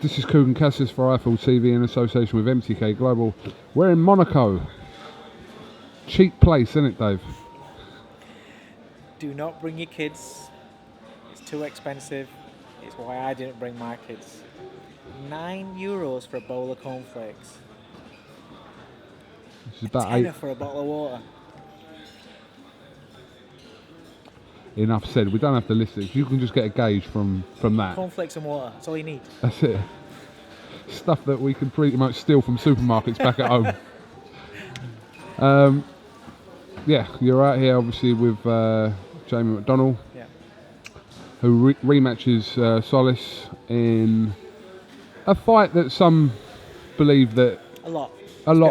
This is KUGAN CASSIUS for IFL TV in association with MTK Global. We're in Monaco. Cheap place, isn't it, Dave? Do not bring your kids. It's too expensive. It's why I didn't bring my kids. €9 for a bowl of cornflakes. This is about £10 for a bottle of water. Enough said. We don't have to list it. You can just get a gauge from that. Cornflakes and water. That's all you need. That's it. Stuff that we can pretty much steal from supermarkets back at home. Yeah, you're out here obviously with Jamie McDonald, Yeah. who rematches Solis in a fight that some believe that A lot.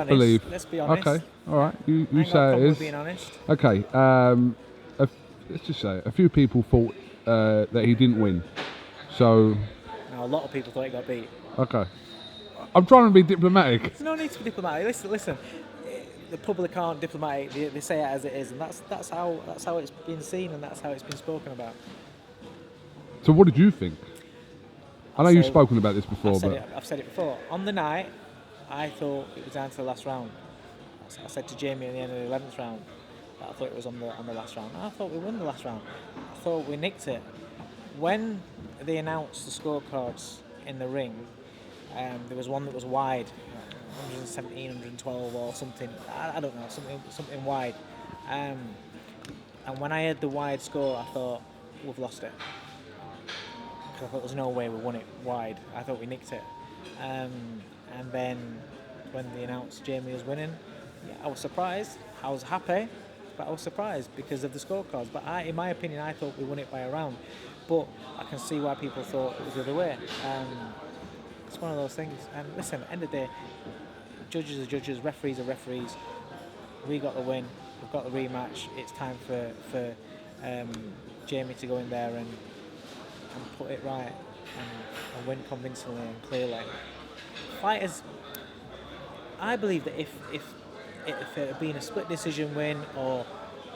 believe. Let's be honest. Okay, all right. You I ain't say got a it problem with is. being honest. Okay. Let's just say a few people thought that he didn't win. So. No, a lot of people thought he got beat. Okay. I'm trying to be diplomatic. There's no need to be diplomatic. Listen. The public aren't diplomatic. They say it as it is, and that's how it's been seen, and that's how it's been spoken about. So, what did you think? I know you've spoken about this before, I've said it before. On the night, I thought it was down to the last round. I said to Jamie at the end of the 11th round that I thought it was on the last round. I thought we won the last round. I thought we nicked it. When they announced the scorecards in the ring, there was one that was wide, 117, 112 or something. I don't know, something wide. And when I heard the wide score, I thought we've lost it. Because I thought there's no way we won it wide. I thought we nicked it. And then when they announced Jamie was winning, yeah, I was surprised. I was happy, but I was surprised because of the scorecards. But in my opinion, I thought we won it by a round. But I can see why people thought it was the other way. It's one of those things. And listen, at the end of the day, judges are judges, referees are referees. We got the win. We've got the rematch. It's time for Jamie to go in there and put it right and win convincingly and clearly. Fighters, I believe that if it had been a split decision win or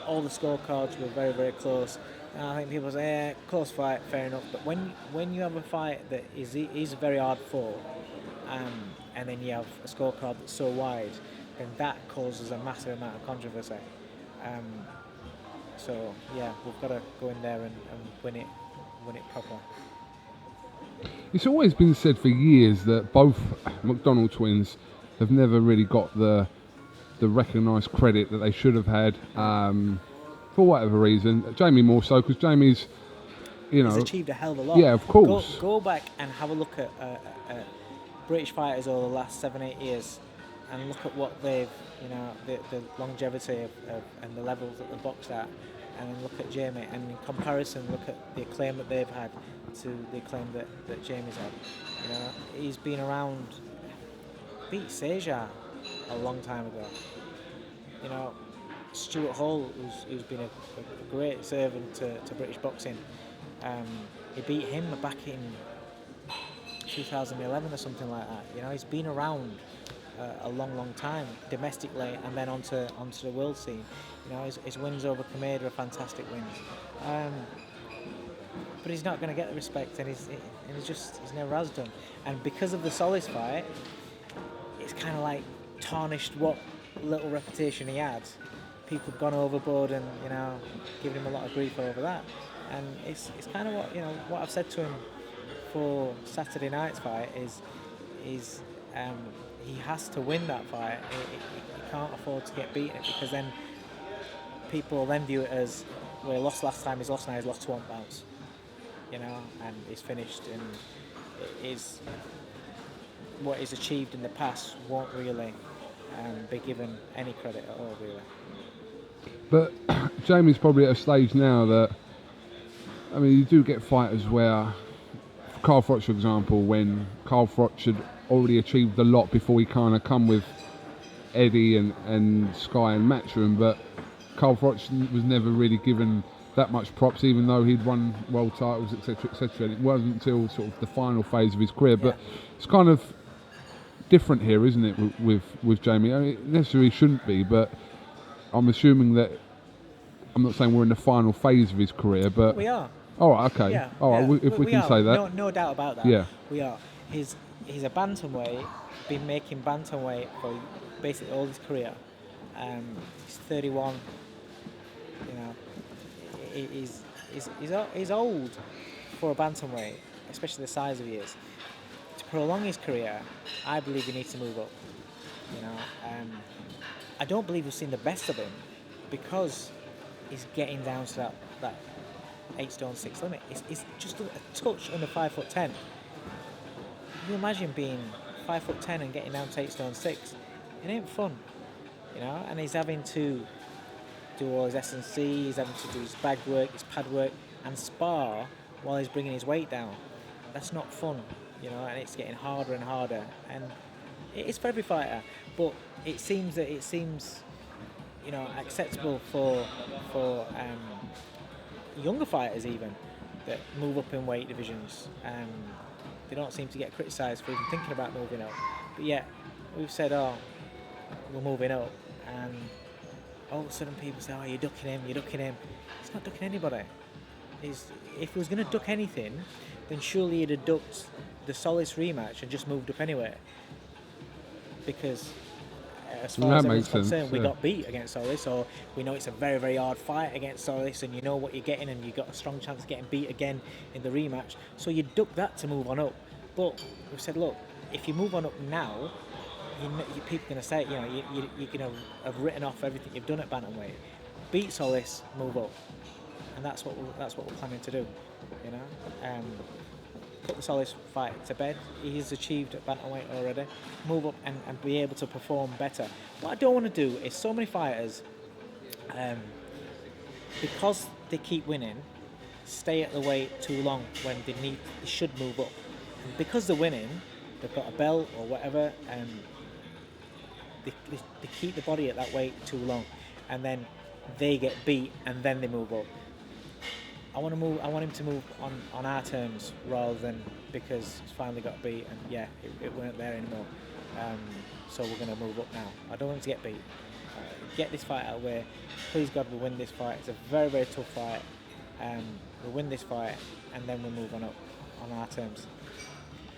all the scorecards were very, very close, I think people say, close fight, fair enough. But when you have a fight that is very hard fought, and then you have a scorecard that's so wide, then that causes a massive amount of controversy. So yeah, we've got to go in there and win it proper. It's always been said for years that both McDonald twins have never really got the recognised credit that they should have had. For whatever reason, Jamie more so, because Jamie's, he's achieved a hell of a lot. Yeah, of course. Go back and have a look at British fighters over the last 7-8 years, and look at what they've, the longevity of and the levels that they've boxed at, and then look at Jamie, and in comparison, look at the acclaim that they've had to the acclaim that Jamie's had. He's been around, beat Seja a long time ago. Stuart Hall, who's been a great servant to British boxing, he beat him back in 2011 or something like that. He's been around a long time domestically, and then onto the world scene. His wins over Kameda are fantastic wins, but he's not going to get the respect, and he's never has done. And because of the Solis fight, it's kind of like tarnished what little reputation he had. People have gone overboard and given him a lot of grief over that, and it's kind of what I've said to him for Saturday night's fight is he has to win that fight. He can't afford to get beaten, because then people then view it as, well, he lost last time, he's lost now, he's lost to one bounce, and he's finished, and it is what he's achieved in the past won't really be given any credit at all, really. But Jamie's probably at a stage now that, you do get fighters where, for Carl Froch, for example, when Carl Froch had already achieved a lot before he kind of come with Eddie and Sky and Matchroom, but Carl Froch was never really given that much props, even though he'd won world titles, etc., etc. It wasn't until sort of the final phase of his career. But it's kind of different here, isn't it, with Jamie? It necessarily shouldn't be, but I'm assuming that, I'm not saying we're in the final phase of his career, but we are. All right, okay. Yeah, all right, if we can are. say that. No doubt about that. Yeah. We are. he's a bantamweight, been making bantamweight for basically all his career. He's 31. You know, he's old for a bantamweight, especially the size of he is. To prolong his career, I believe he needs to move up. You know, I don't believe we've seen the best of him because he's getting down to that 8 stone 6 limit. It's just a touch under 5'10". Can you imagine being 5'10" and getting down to 8 stone 6? It ain't fun, you know. And he's having to do all his S&C. He's having to do his bag work, his pad work, and spar while he's bringing his weight down. That's not fun, you know. And it's getting harder and harder. And it's for every fighter, but it seems, you know, acceptable for younger fighters even that move up in weight divisions. They don't seem to get criticised for even thinking about moving up, but yet we've said, oh, we're moving up, and all of a sudden people say, oh, you're ducking him. He's not ducking anybody. If he was going to duck anything, then surely he'd have ducked the Solis rematch and just moved up anyway. Because as far as everyone's concerned, we got beat against Solis, or we know it's a very, very hard fight against Solis, and you know what you're getting, and you've got a strong chance of getting beat again in the rematch. So you duck that to move on up. But we've said, look, if you move on up now, people are going to say, you know, you're going to have written off everything you've done at bantamweight. Beat Solis, move up, and that's what we're planning to do. You know. Put the Solis fight to bed. He's achieved at bantamweight already. Move up and be able to perform better. What I don't want to do is so many fighters, because they keep winning, stay at the weight too long when they should move up. And because they're winning, they've got a belt or whatever, and they keep the body at that weight too long, and then they get beat and then they move up. I want him to move on our terms rather than because he's finally got beat and it weren't there anymore. So we're going to move up now. I don't want him to get beat. Get this fight out of the way. Please God, we win this fight. It's a very, very tough fight. We'll win this fight and then we'll move on up on our terms.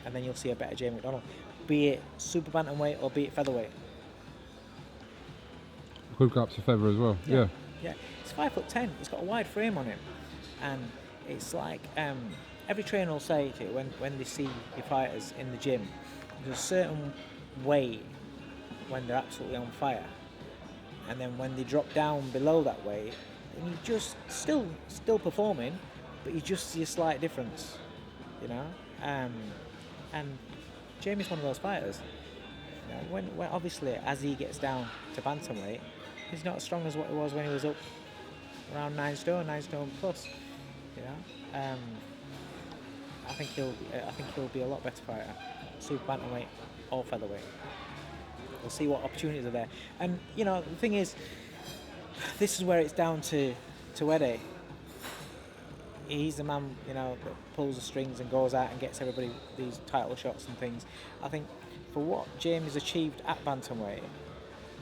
And then you'll see a better Jamie McDonald. Be it super bantamweight or be it featherweight. Could go up to feather as well. Yeah. He's 5'10". He's got a wide frame on him. And it's like every trainer will say to you when they see your fighters in the gym, there's a certain weight when they're absolutely on fire, and then when they drop down below that weight, and you just still performing, but you just see a slight difference, you know. And Jamie's one of those fighters. You know, when obviously as he gets down to bantamweight, he's not as strong as what he was when he was up around 9 stone plus. You know, I think he'll be a lot better fighter, super bantamweight or featherweight. We'll see what opportunities are there. And you know, the thing is, this is where it's down to Eddie. He's the man, you know, that pulls the strings and goes out and gets everybody these title shots and things. I think for what Jamie's achieved at bantamweight,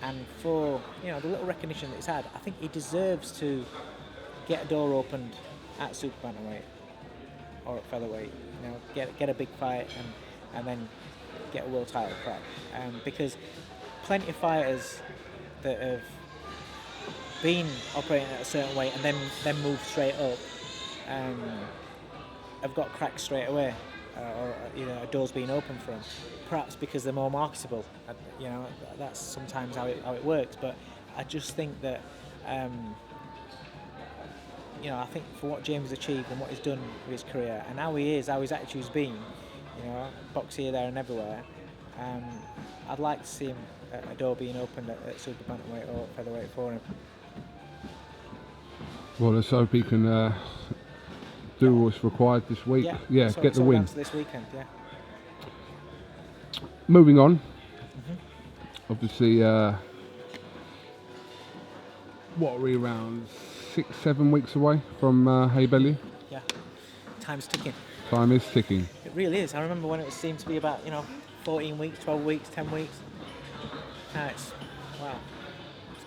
and for, you know, the little recognition that he's had, I think he deserves to get a door opened at super bantamweight or at featherweight. You know, get a big fight and then get a world title crack. Because plenty of fighters that have been operating at a certain weight and then moved straight up have got cracks straight away, or you know, a door's been open for them. Perhaps because they're more marketable. You know, that's sometimes how it works. But I just think that. You know, I think for what James achieved and what he's done with his career and how he is, how his attitude's been, you know, box here, there and everywhere, I'd like to see him a door being opened at super bantamweight or featherweight for him. Well, let's hope he can do what's required this week. Yeah, so get the win. This weekend, yeah. Moving on. Obviously, what are we, around 6-7 weeks away from Bellew? Yeah, time's ticking. Time is ticking. It really is. I remember when it seemed to be about 14 weeks, 12 weeks, 10 weeks. Now it's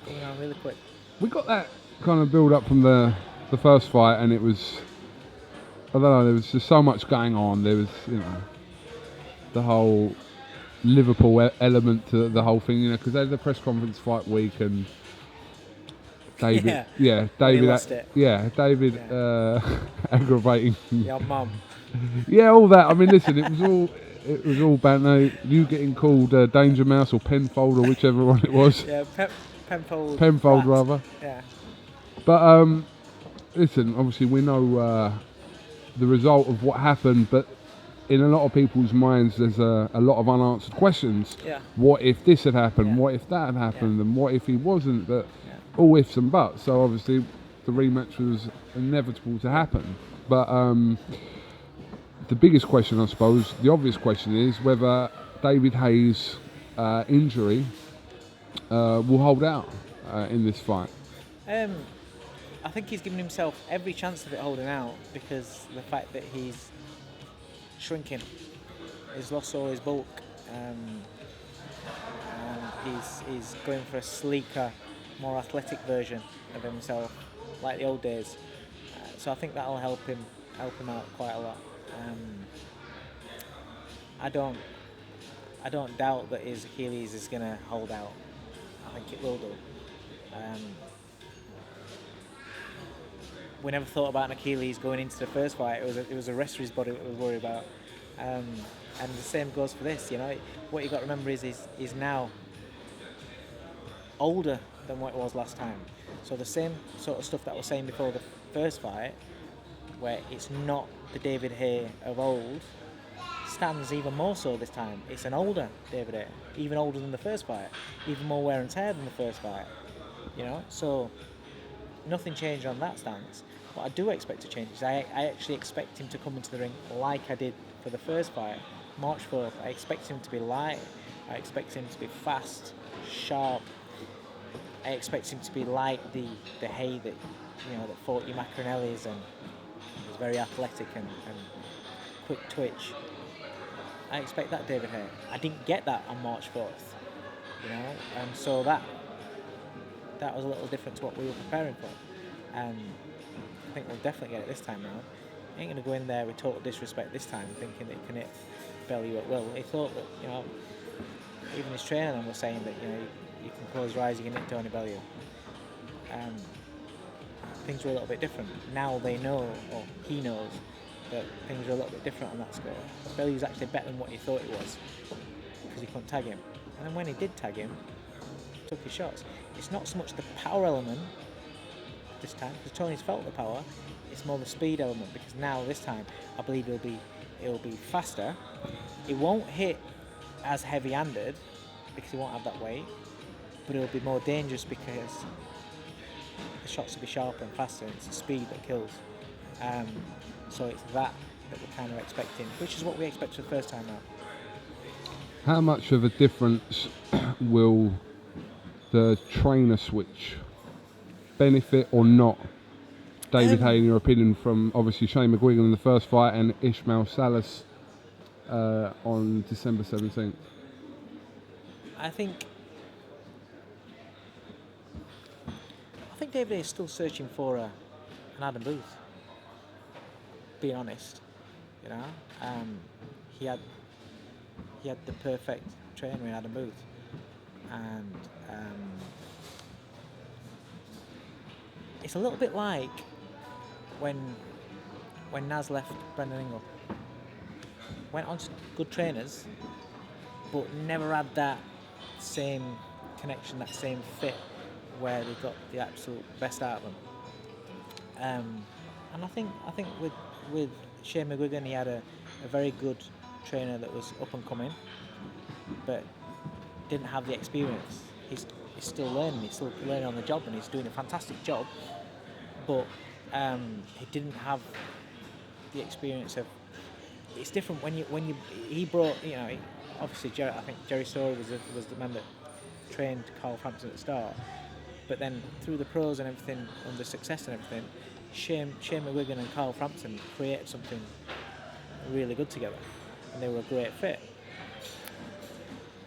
going on really quick. We got that kind of build up from the first fight, and it was, I don't know, there was just so much going on. There was, the whole Liverpool element to the whole thing, because they had the press conference fight week and David, When he lost it. David aggravating. Your mum. Yeah, all that. I mean, listen, it was all banter. You getting called Danger Mouse or Penfold or whichever one it was. Yeah, Penfold. Penfold rat. rather. Yeah. But listen, obviously we know the result of what happened, but in a lot of people's minds there's a lot of unanswered questions. Yeah. What if this had happened? Yeah. What if that had happened? Yeah. And what if he wasn't? But Yeah. all ifs and buts. So obviously the rematch was inevitable to happen. But the biggest question, I suppose, the obvious question is whether David Haye's injury will hold out in this fight. I think he's given himself every chance of it holding out, because the fact that he's shrinking, he's lost all his bulk, and he's going for a sleeker, more athletic version of himself, like the old days. So I think that'll help him out quite a lot. I don't doubt that his Achilles is going to hold out. I think it will do. We never thought about an Achilles going into the first fight. It was the rest of his body that we were worried about. And the same goes for this. You know, what you got to remember is he's now older than what it was last time. So the same sort of stuff that I was saying before the first fight, where it's not the David Haye of old, stands even more so this time. It's an older David Haye, even older than the first fight, even more wear and tear than the first fight. You know, so nothing changed on that stance. What I do expect to change is I actually expect him to come into the ring like I did for the first fight, March 4th. I expect him to be light. I expect him to be fast, sharp. I expect him to be like the Haye that fought your Macronellis and was very athletic and quick twitch. I expect that David Haye. I didn't get that on March 4th, and so that was a little different to what we were preparing for. I think we'll definitely get it this time round. He ain't going to go in there with total disrespect this time, thinking that he can hit Bellew at will. He thought that, even his trainer was saying that, you can close your eyes, you can hit Tony Bellew. Things were a little bit different. Now they know, or he knows, that things are a little bit different on that score. Bellew's actually better than what he thought he was, because he couldn't tag him. And then when he did tag him, he took his shots. It's not so much the power element this time, because Tony's felt the power. It's more the speed element, because now this time I believe it'll be faster. It won't hit as heavy-handed because he won't have that weight, but it'll be more dangerous because the shots will be sharper and faster. And it's the speed that kills. So it's that we're kind of expecting, which is what we expected the first time out. How much of a difference will the trainer switch benefit or not David Haye, in your opinion, from obviously Shane McGuigan in the first fight and Ismail Salas on December 17th? I think David Haye is still searching for an Adam Booth. Being honest, he had the perfect trainer in Adam Booth, and it's a little bit like when Naz left Brendan Ingle. Went on to good trainers, but never had that same connection, that same fit, where they got the absolute best out of them. And I think with Shane McGuigan, he had a very good trainer that was up and coming, but didn't have the experience. He's still learning. He's still learning on the job, and he's doing a fantastic job. But he didn't have the experience of. It's different when he brought obviously I think Jerry Story was the man that trained Carl Frampton at the start, but then through the pros and everything, under success and everything, Shane McGuigan and Carl Frampton created something really good together, and they were a great fit.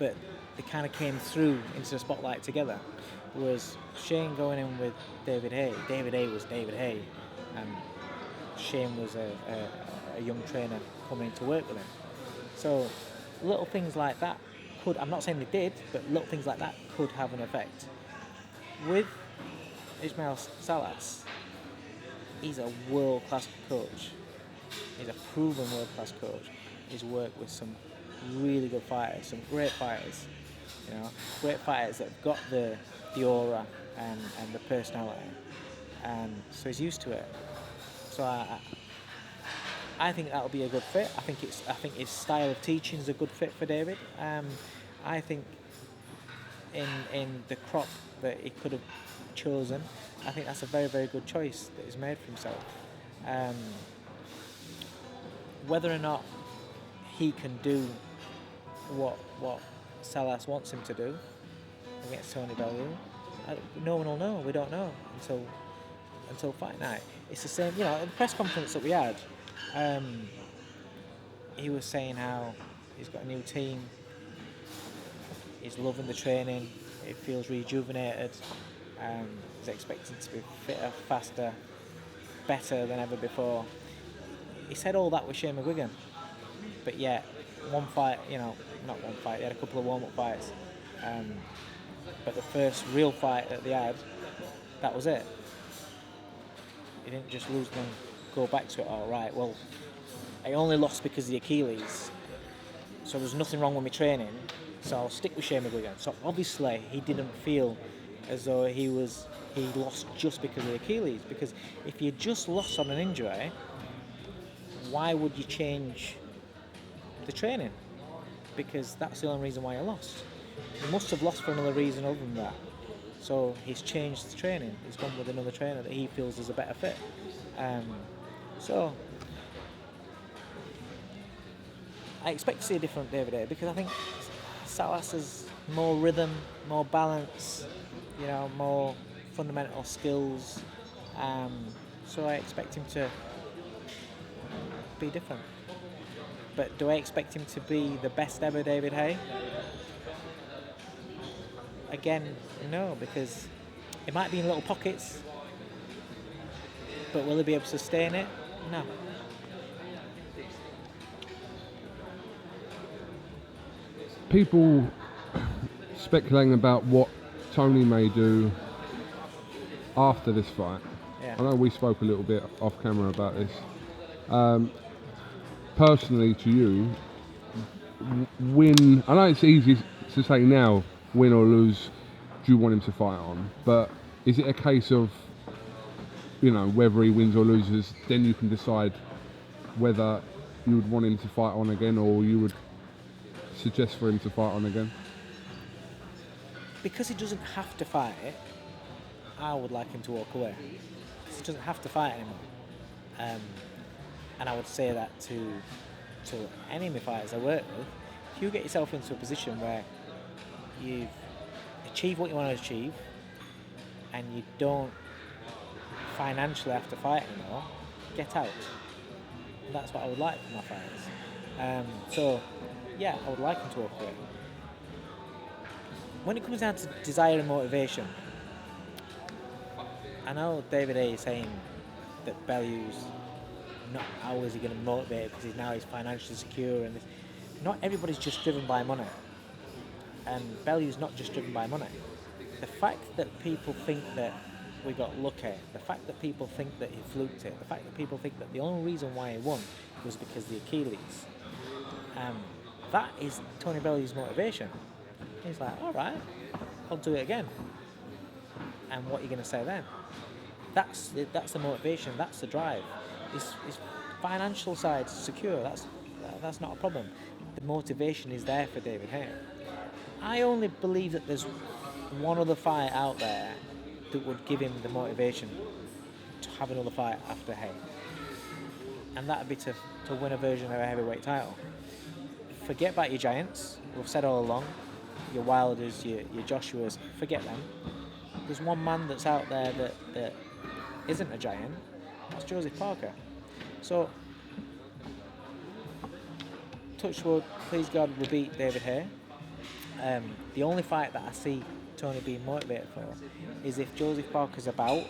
But they kind of came through into the spotlight together. Whereas Shane going in with David Haye was David Haye, and Shane was a young trainer coming in to work with him. So little things like that could, I'm not saying they did, but little things like that could have an effect. With Ismail Salas, he's a world-class coach. He's a proven world-class coach. He's worked with some really good fighters, some great fighters, great fighters that have got the aura and the personality, and so he's used to it. So I think that'll be a good fit. I think his style of teaching is a good fit for David. I think in the crop that he could have chosen, I think that's a very, very good choice that he's made for himself. Whether or not he can do what Salas wants him to do against Tony Bellew, no one will know. We don't know until fight night. It's the same, at the press conference that we had, he was saying how he's got a new team, he's loving the training, it feels rejuvenated, he's expecting to be fitter, faster, better than ever before. He said all that with Shane McGuigan, but yet one fight, not one fight, he had a couple of warm-up fights, but the first real fight that they had, that was it. He didn't just lose and then go back to it. All right, well, I only lost because of the Achilles, so there's nothing wrong with my training, so I'll stick with Shane McGuigan. So obviously he didn't feel as though he lost just because of the Achilles, because if you just lost on an injury, why would you change the training? Because that's the only reason why you lost. You must have lost for another reason other than that. So he's changed the training. He's gone with another trainer that he feels is a better fit. So I expect to see a different David Haye, because I think Salas has more rhythm, more balance, more fundamental skills. So I expect him to be different. But do I expect him to be the best ever David Haye? Again, no, because it might be in little pockets, but will he be able to sustain it? No. People speculating about what Tony may do after this fight. Yeah. I know we spoke a little bit off camera about this. Personally, to you, win. I know it's easy to say now, win or lose, do you want him to fight on? But is it a case of, whether he wins or loses, then you can decide whether you would want him to fight on again, or you would suggest for him to fight on again? Because he doesn't have to fight it, I would like him to walk away. Because he doesn't have to fight anymore. And I would say that to any of my fighters I work with. If you get yourself into a position where you've achieved what you want to achieve and you don't financially have to fight anymore, get out. And that's what I would like for my fighters. So, yeah, I would like him to walk away. When it comes down to desire and motivation, I know David Haye is saying that Bellew's not, how is he going to motivate, because he's financially secure, and not everybody's just driven by money, and Bellew's not just driven by money. The fact that people think that we got lucky, the fact that people think that he fluked it, the fact that people think that the only reason why he won was because of the Achilles, that is Tony Bellew's motivation. He's like, all right, I'll do it again. And what are you going to say then? That's the motivation, that's the drive. His financial side's secure, that's not a problem. The motivation is there for David Haye. I only believe that there's one other fight out there that would give him the motivation to have another fight after Haye. And that would be to win a version of a heavyweight title. Forget about your giants. We've said all along, your Wilders, your Joshuas, forget them. There's one man that's out there that isn't a giant. That's Joseph Parker. So, touch wood, please God, we beat David Haye. The only fight that I see Tony being motivated for is if Joseph Parker's about,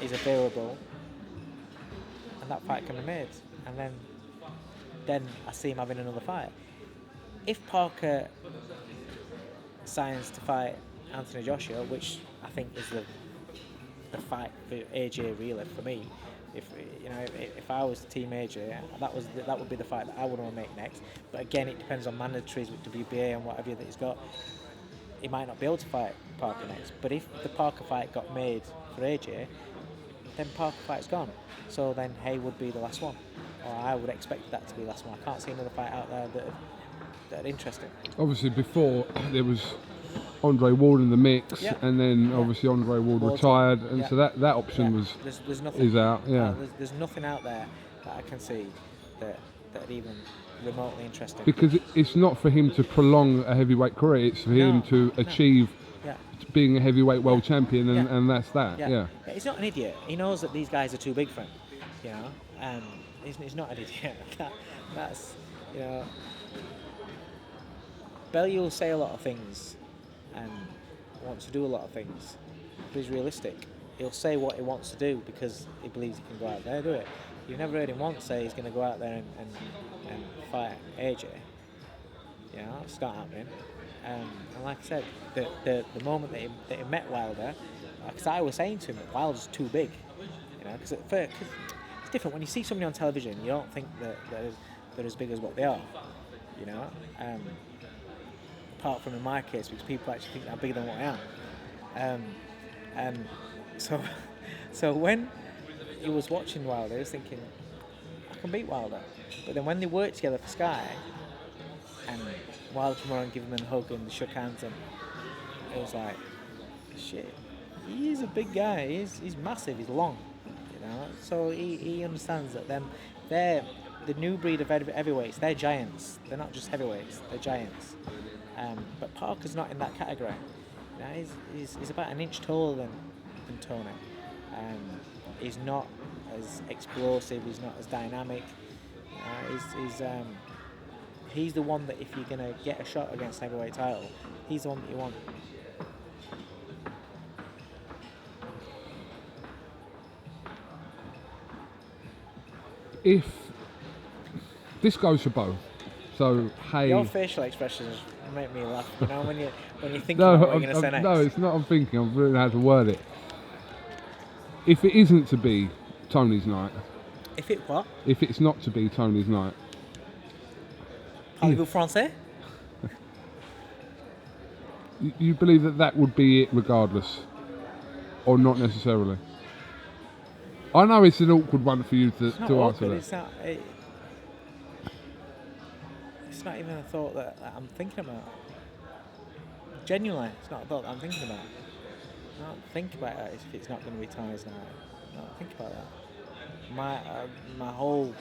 is available, and that fight can be made. And then I see him having another fight. if Parker signs to fight Anthony Joshua, which I think is the fight for AJ really for me. If I was Team AJ, that would be the fight that I would want to make next. But again, it depends on mandatories with WBA and whatever that he's got. He might not be able to fight Parker next. But if the Parker fight got made for AJ, then Parker fight's gone. So then Haye would be the last one, or I would expect that to be the last one. I can't see another fight out there that are interesting. Obviously, before there was Andre Ward in the mix, and then obviously Andre Ward retired, and so that option was there's nothing, is out. Yeah, there's nothing out there that I can see that even remotely interesting. Because it's not for him to prolong a heavyweight career; it's for him to achieve being a heavyweight world champion, and that's that. Yeah. He's not an idiot. He knows that these guys are too big for him. You know, he's not an idiot. That's Bellew will say a lot of things and wants to do a lot of things, but he's realistic. He'll say what he wants to do because he believes he can go out there and do it. You've never heard him once say he's going to go out there and fight AJ. It's not happening. And like I said, the moment that he met Wilder, because I was saying to him that Wilder's too big, because it's different when you see somebody on television. You don't think that they're as big as what they are, apart from in my case, because people actually think I'm bigger than what I am. And so when he was watching Wilder, he was thinking, I can beat Wilder. But then when they worked together for Sky, and Wilder came around and gave him a hug and shook hands, and it was like, shit, he's a big guy. He's massive. He's long, So he understands that they're the new breed of heavyweights. They're giants. They're not just heavyweights. They're giants. But Parker's not in that category. He's about an inch taller than Tony. He's not as explosive. He's not as dynamic. He's the one that if you're going to get a shot against the heavyweight title, he's the one that you want. If this goes for both, so Haye. Your facial expressions make me laugh. When you think about what you're going to say next. No, it's not. I'm thinking. I'm really how to word it. If it isn't to be Tony's night. If it what? If it's not to be Tony's night. Parlez-vous français? You believe that would be it regardless, or not necessarily? I know it's an awkward one for you to answer that. It's not even a thought that I'm thinking about. Genuinely, it's not a thought that I'm thinking about. I don't think about it if it's not going to be Tony's night. I don't think about that. My whole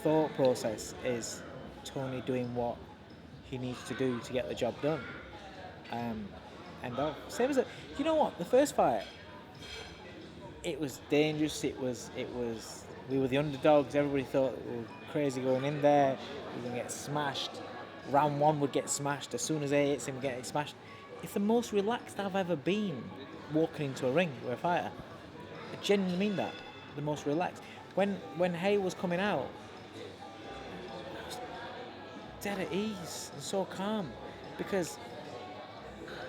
thought process is Tony doing what he needs to do to get the job done. Same as you know what? The first fight, it was dangerous. It was. We were the underdogs. Everybody thought we were crazy going in there. We were gonna get smashed. Round one would get smashed. As soon as Haye hits him, getting smashed. It's the most relaxed I've ever been walking into a ring with a fighter. I genuinely mean that. The most relaxed. When Haye was coming out, I was dead at ease and so calm because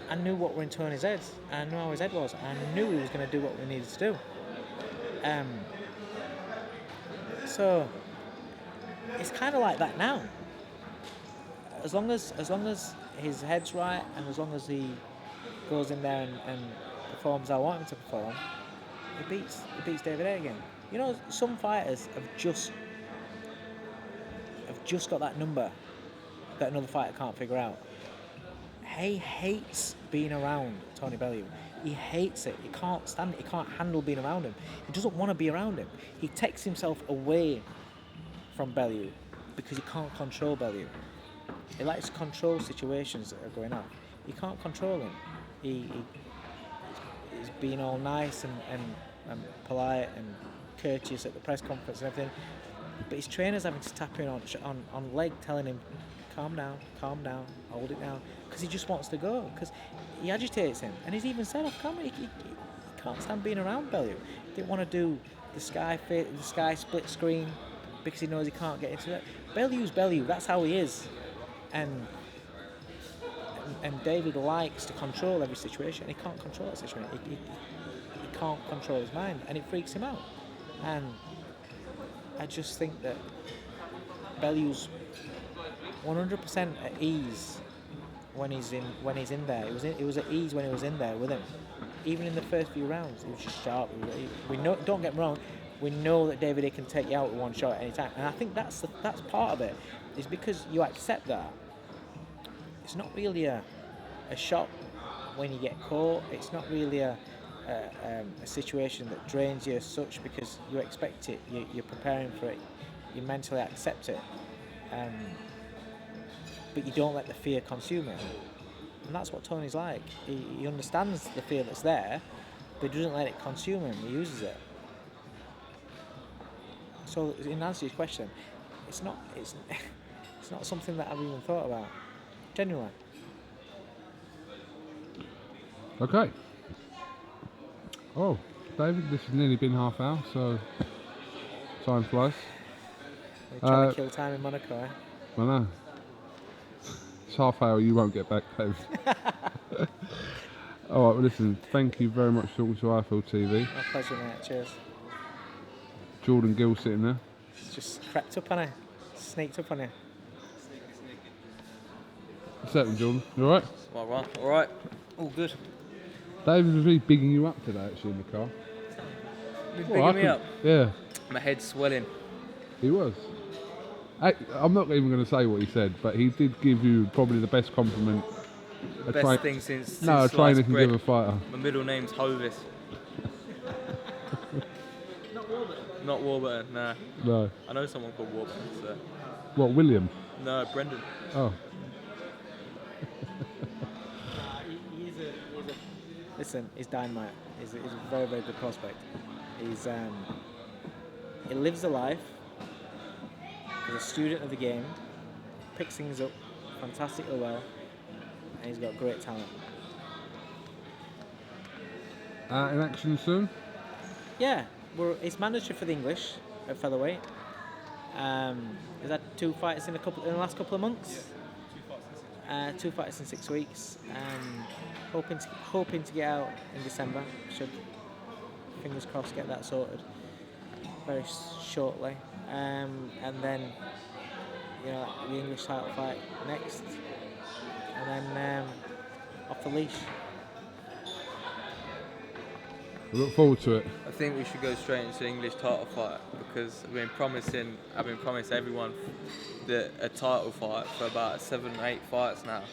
I knew what were in Tony's head. I knew how his head was. I knew he was going to do what we needed to do. So it's kind of like that now. As long as his head's right and as long as he goes in there and performs how I want him to perform, he beats David Haye again. Some fighters have just got that number that another fighter can't figure out. Haye hates being around Tony Bellew. He hates it. He can't stand it. He can't handle being around him. He doesn't want to be around him. He takes himself away from Bellew because he can't control Bellew. He likes to control situations that are going on. He can't control him. He's being all nice and polite and courteous at the press conference and everything. But his trainer's having to tap in on leg, telling him, calm down, hold it down. Because he just wants to go. Because he agitates him. And he's even said off camera, he can't stand being around Bellew. He didn't want to do the sky split screen because he knows he can't get into it. Bellew's Bellew. That's how he is, and David likes to control every situation. He can't control that situation. He can't control his mind, and it freaks him out. And I just think that Bellew's 100% at ease when he's in there. It was at ease when he was in there with him. Even in the first few rounds, he was just sharp. We know. Don't get me wrong. We know that David can take you out with one shot at any time, and I think that's part of it. Is because you accept that. It's not really a shot when you get caught. It's not really a situation that drains you as such because you expect it. You're preparing for it. You mentally accept it. But you don't let the fear consume it. And that's what Tony's like. He understands the fear that's there, but he doesn't let it consume him. He uses it. So in answer to your question, it's not something that I've even thought about. Genuinely. Okay. Oh, David, this has nearly been half hour, so time flies. You're trying to kill time in Monaco, eh? I know. It's half hour you won't get back, David. All right, well, listen, thank you very much for talking to IFL TV. My pleasure, mate. Cheers. Jordan Gill sitting there. Just crept up on you. Sneaked up on you. What's happening, Jordan? You alright? All right. All good. David was really bigging you up today, actually, in the car. Bigging me up? Yeah. My head's swelling. He was. I'm not even going to say what he said, but he did give you probably the best compliment. Best thing since a trainer can bread. give a fighter. My middle name's Hovis. Not Warburton, nah. No. I know someone called Warburton, so. What, William? No, Brendan. Oh. Listen, he's dynamite. He's a very, very good prospect. He lives a life. He's a student of the game. Picks things up fantastically well, and he's got great talent. In action soon? Yeah, it's mandatory for the English at featherweight. He's had 2 fights in the last couple of months. 2 fights in 6 weeks. Hoping to get out in December. Should, fingers crossed, get that sorted very shortly. And then, the English title fight next, and then off the leash. We look forward to it. I think we should go straight into the English title fight because I've been promised everyone a title fight for about 7 or 8 fights now,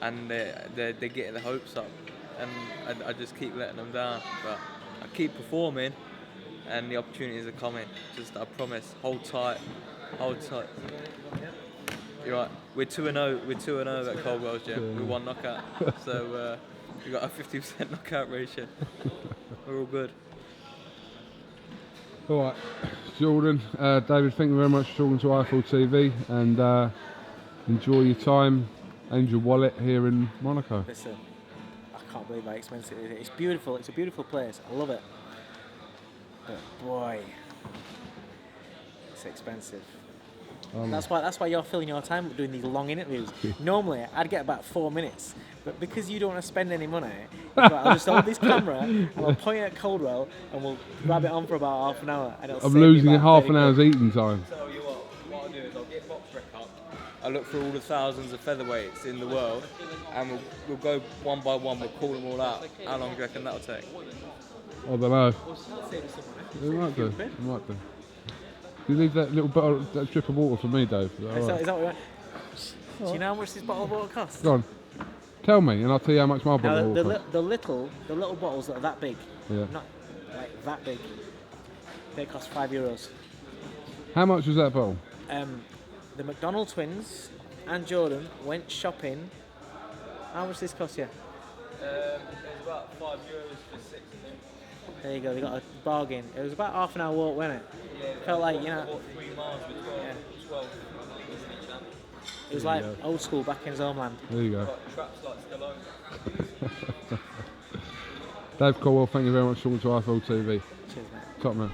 and they're getting the hopes up, and I just keep letting them down. But I keep performing, and the opportunities are coming. Just I promise, hold tight. You're right. We're 2-0. We're 2-0 at Coldwell's gym. We won knockout, so we got a 50% knockout ratio. We're all good. All right, Jordan, David, thank you very much for talking to IFL TV, and enjoy your time and your wallet here in Monaco. Listen, I can't believe how expensive it is. It's beautiful. It's a beautiful place. I love it. But boy, it's expensive. That's why you're filling your time doing these long interviews. Normally, I'd get about 4 minutes, but because you don't want to spend any money, I'll just hold this camera and I'll point it at Coldwell and we'll grab it on for about half an hour. And I'm losing half an hour's eating time. Tell you what I'll do is I'll get BoxRec up. I'll look through all the thousands of featherweights in the world, and we'll go one by one. We'll call them all out. How long do you reckon that'll take? I don't know. It might do. You leave that little bottle, that strip of water for me, Dave. Is that Is that what you want? Do you know how much this bottle of water costs? Go on. Tell me, and I'll tell you how much my bottle of water costs. The little bottles that are that big, Yeah. not like that big, they cost €5. How much was that bottle? The McDonald twins and Jordan went shopping. How much did this cost you? It was about €5 for 6 of them. There you go, they got a bargain. It was about half an hour walk, wasn't it? Yeah, Felt like, 3 miles with 12 each other. It was like old school back in his homeland. There you go. Like traps like Stallone. Dave Coldwell, thank you very much for talking to IFL TV. Cheers, mate. Top man.